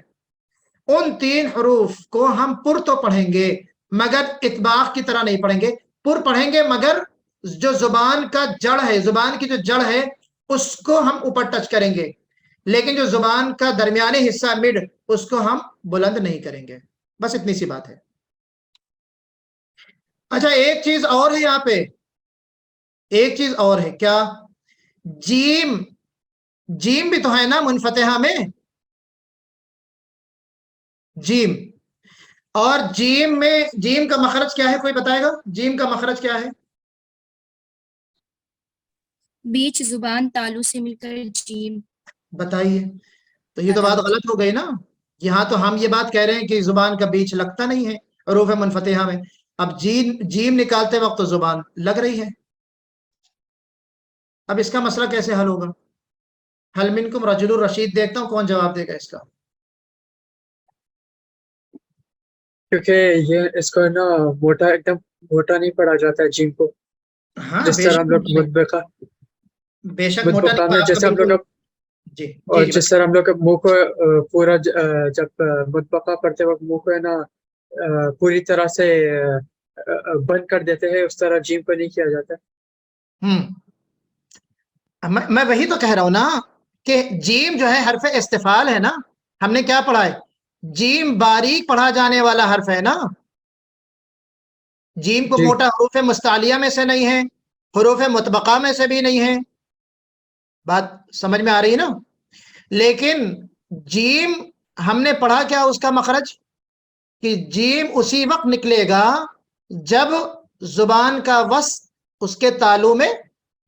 Speaker 2: ان 3 حروف کو ہم پر تو پڑھیں گے، مگر اطباق کی طرح نہیں پڑھیں گے۔ پر پڑھیں گے، مگر جو زبان کا جڑ ہے، زبان کی جو جڑ ہے، اس کو ہم اوپر ٹچ کریں گے، لیکن جو زبان کا درمیانی حصہ مڈ، اس کو ہم بلند نہیں کریں گے۔ بس اتنی سی بات ہے۔ اچھا، ایک چیز اور ہے یہاں پہ، ایک چیز اور ہے۔ کیا؟ جیم، جیم بھی تو ہے نا منفتحہ میں، جیم۔ اور جیم میں، جیم کا مخرج کیا ہے؟ کوئی بتائے گا جیم کا مخرج کیا ہے؟
Speaker 8: بیچ زبان تالو سے مل کر جیم۔
Speaker 2: بتائیے، تو یہ تو بات غلط ہو گئی نا۔ یہاں تو ہم یہ بات کہہ رہے ہیں کہ زبان کا بیچ لگتا نہیں ہے حروف منفتحہ میں، اب جیم نکالتے وقت تو زبان لگ رہی ہے۔ اب اس کا مسئلہ کیسے حل ہوگا؟ حل منکم رجل الرشید، دیکھتا ہوں کون جواب دے گا اس کا۔
Speaker 1: کیونکہ یہ اس کو نا موٹا، ایک دم موٹا نہیں پڑھا جاتا ہے جیم کو،
Speaker 2: ہاں،
Speaker 1: جس طرح ہم لوگ مطبقہ
Speaker 2: بے شک موٹا نہیں
Speaker 1: میں، جیسے ہم لوگ
Speaker 2: جی،
Speaker 1: اور جس طرح ہم لوگ منہ کو پورا جب مطبقہ پڑھتے وقت منہ کو ہے نا پوری طرح سے بند کر دیتے ہیں، اس طرح جیم کو نہیں کیا جاتا۔
Speaker 2: میں وہی تو کہہ رہا ہوں نا کہ جیم جو ہے حرف استفعال ہے نا، ہم نے کیا پڑھا ہے؟ جیم باریک پڑھا جانے والا حرف ہے نا، جیم کو
Speaker 1: جی
Speaker 2: موٹا حروف مستعلیہ میں سے نہیں ہے، حروف مطبقہ میں سے بھی نہیں ہے، بات سمجھ میں آ رہی ہے نا؟ لیکن جیم ہم نے پڑھا کیا اس کا مخرج، کہ جیم اسی وقت نکلے گا جب زبان کا وسط اس کے تالو میں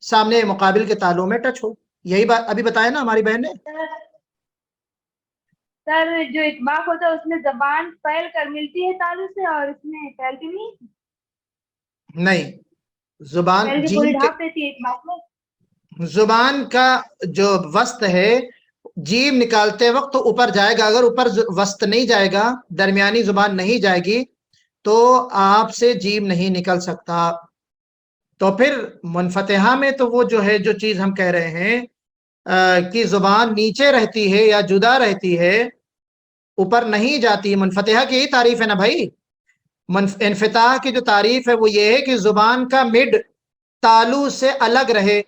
Speaker 2: سامنے مقابل کے تالو میں ٹچ ہو. یہی بات ابھی بتایا نا ہماری بہن نے.
Speaker 3: سر جو اطباق ہوتا ہے اس میں زبان پھیل کر ملتی ہے تالو سے، اور اس میں پھیلتی
Speaker 2: نہیں، زبان
Speaker 3: پھیل کے پوری
Speaker 2: جیم کے
Speaker 3: ڈھانپ دیتی ہے اطباق میں.
Speaker 2: زبان کا جو وسط ہے جیم نکالتے وقت تو اوپر جائے گا، اگر اوپر وسط نہیں جائے گا، درمیانی زبان نہیں جائے گی تو آپ سے جیم نہیں نکل سکتا. تو پھر منفتحہ میں تو وہ جو ہے جو چیز ہم کہہ رہے ہیں کہ زبان نیچے رہتی ہے یا جدا رہتی ہے، اوپر نہیں جاتی. منفتحہ کی یہی تعریف ہے نا بھائی. انفتاح کی جو تعریف ہے وہ یہ ہے کہ زبان کا مڈ تالو سے الگ رہے.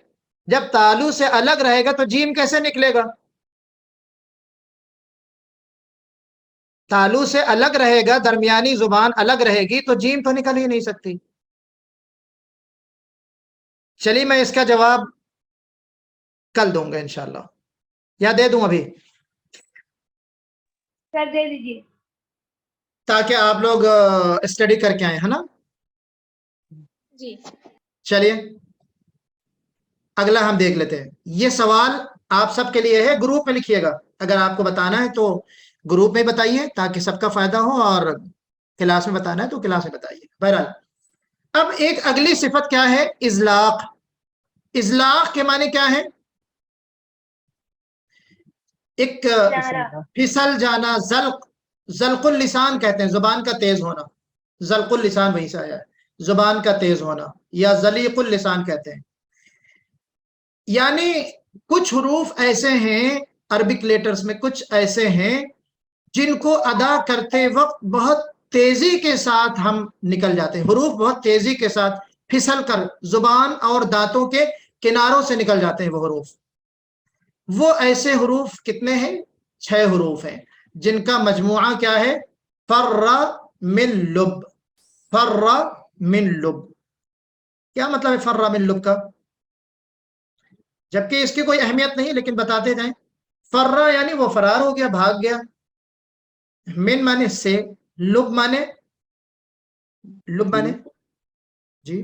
Speaker 2: جب تالو سے الگ رہے گا تو جیم کیسے نکلے گا؟ تالو سے الگ رہے گا، درمیانی زبان الگ رہے گی تو جیم تو نکل ہی نہیں سکتی. چلیے میں اس کا جواب کل دوں گا انشاءاللہ، یا دے دوں ابھی
Speaker 3: سر دے دیجیے
Speaker 2: تاکہ آپ لوگ اسٹڈی کر کے آئیں، ہے نا؟
Speaker 8: جی
Speaker 2: چلیے اگلا ہم دیکھ لیتے ہیں. یہ سوال آپ سب کے لیے ہے، گروپ میں لکھیے گا. اگر آپ کو بتانا ہے تو گروپ میں بتائیے تاکہ سب کا فائدہ ہو، اور کلاس میں بتانا ہے تو کلاس میں بتائیے. بہرحال اب ایک اگلی صفت کیا ہے؟ ازلاق. ازلاق کے معنی کیا ہے؟ ایک پھسل جانا. زلق اللسان کہتے ہیں، زبان کا تیز ہونا. زلق اللسان وہیں سے آیا ہے، زبان کا تیز ہونا، یا زلیق اللسان کہتے ہیں. یعنی کچھ حروف ایسے ہیں عربک لیٹرز میں، کچھ ایسے ہیں جن کو ادا کرتے وقت بہت تیزی کے ساتھ ہم نکل جاتے ہیں. حروف بہت تیزی کے ساتھ پھسل کر زبان اور دانتوں کے کناروں سے نکل جاتے ہیں وہ حروف. وہ ایسے حروف کتنے ہیں؟ 6 حروف ہیں جن کا مجموعہ کیا ہے؟ فر من لب. فر من لب. کیا مطلب ہے فر من لب کا؟ جبکہ اس کی کوئی اہمیت نہیں، لیکن بتاتے جائیں. فرا یعنی وہ فرار ہو گیا، بھاگ گیا. من مانے سے، لب مانے جی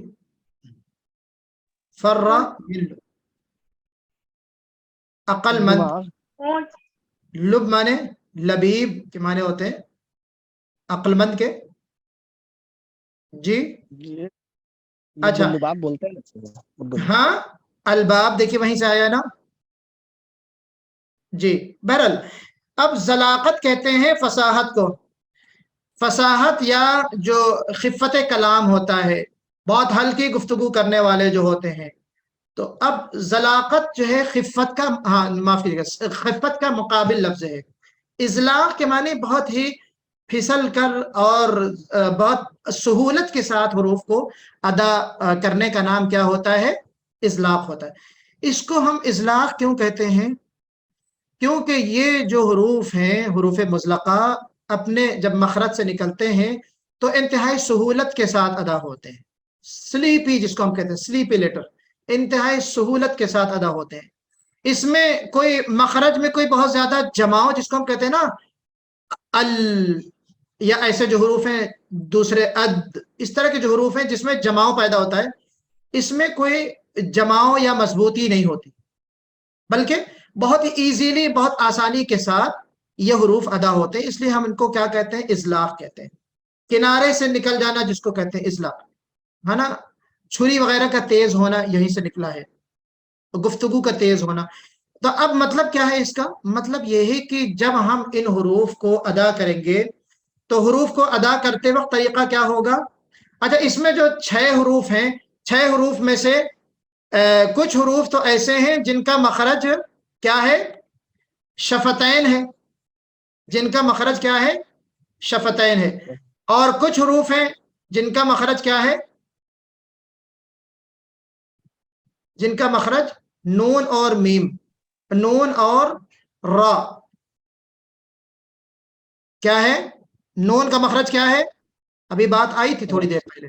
Speaker 2: فرا من لب، عقل مند.
Speaker 4: دماغ.
Speaker 2: لب مانے لبیب کے معنی ہوتے ہیں، عقل مند کے. جی
Speaker 4: یہ
Speaker 2: اچھا
Speaker 4: لباب بولتے ہیں.
Speaker 2: ہاں، الباب دیکھیے وہیں سے آیا نا. جی بہرحال اب ذلاقت کہتے ہیں فصاحت کو. فصاحت یا جو خفت کلام ہوتا ہے، بہت ہلکی گفتگو کرنے والے جو ہوتے ہیں. تو اب ذلاقت جو ہے خفت کا، ہاں معاف کیجیے گا، خفت کا مقابل لفظ ہے. اذلاق کے معنی بہت ہی پھسل کر اور بہت سہولت کے ساتھ حروف کو ادا کرنے کا نام کیا ہوتا ہے؟ اذلاق ہوتا ہے. اس کو ہم اذلاق کیوں کہتے ہیں؟ کیونکہ یہ جو حروف ہیں، حروف مزلقہ، اپنے جب مخرج سے نکلتے ہیں تو انتہائی سہولت کے ساتھ ادا ہوتے ہیں. سلیپی جس کو ہم کہتے ہیں، سلیپی لیٹر، انتہائی سہولت کے ساتھ ادا ہوتے ہیں. اس میں کوئی مخرج میں کوئی بہت زیادہ جماؤ جس کو ہم کہتے ہیں نا یا ایسے جو حروف ہیں دوسرے اس طرح کے جو حروف ہیں جس میں جماؤ پیدا ہوتا ہے، اس میں کوئی جماؤ یا مضبوطی نہیں ہوتی، بلکہ بہت ایزیلی، بہت آسانی کے ساتھ یہ حروف ادا ہوتے ہیں. اس لیے ہم ان کو کیا کہتے ہیں؟ اذلاق کہتے ہیں. کنارے سے نکل جانا جس کو کہتے ہیں اذلاق، ہے نا. چھری وغیرہ کا تیز ہونا یہیں سے نکلا ہے، گفتگو کا تیز ہونا. تو اب مطلب کیا ہے اس کا؟ مطلب یہ ہے کہ جب ہم ان حروف کو ادا کریں گے تو حروف کو ادا کرتے وقت طریقہ کیا ہوگا؟ اچھا اس میں جو 6 حروف ہیں، 6 حروف میں سے کچھ حروف تو ایسے ہیں جن کا مخرج کیا ہے؟ شفتین ہے. جن کا مخرج کیا ہے؟ شفتین ہے. اور کچھ حروف ہیں جن کا مخرج کیا ہے؟ جن کا مخرج نون اور میم، نون اور را. کیا ہے؟ نون کا مخرج کیا ہے؟ ابھی بات آئی تھی تھوڑی دیر پہلے.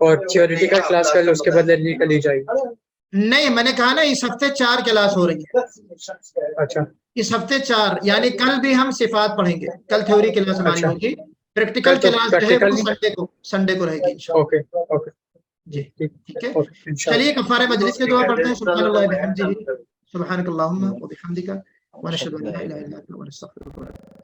Speaker 1: اور تھیوریٹیکل کلاس کل اس کے بدلے نہیں کر لی جائے گی؟
Speaker 2: نہیں، میں نے کہا نا اس ہفتے 4 کلاس ہو رہی ہے.
Speaker 1: اچھا
Speaker 2: اس ہفتے 4، یعنی کل بھی ہم صفات پڑھیں گے. کل تھیوری کلاس ہماری
Speaker 1: اچھا.
Speaker 2: ہوگی. پریکٹیکل
Speaker 1: کل تو
Speaker 2: کلاس جو ہے
Speaker 1: practical
Speaker 2: وہ سنڈے کو رہے گی انشاءاللہ.
Speaker 1: اوکے اوکے
Speaker 2: جی ٹھیک ہے.
Speaker 1: اوکے انشاءاللہ.
Speaker 2: چلیے کفارہ مجلس کی دعا پڑھتے ہیں. سبحان اللہ وبحمدہ، سبحانک اللہم وبحمدک، ونشهد ان لا الہ الا انت، ونستغفرک.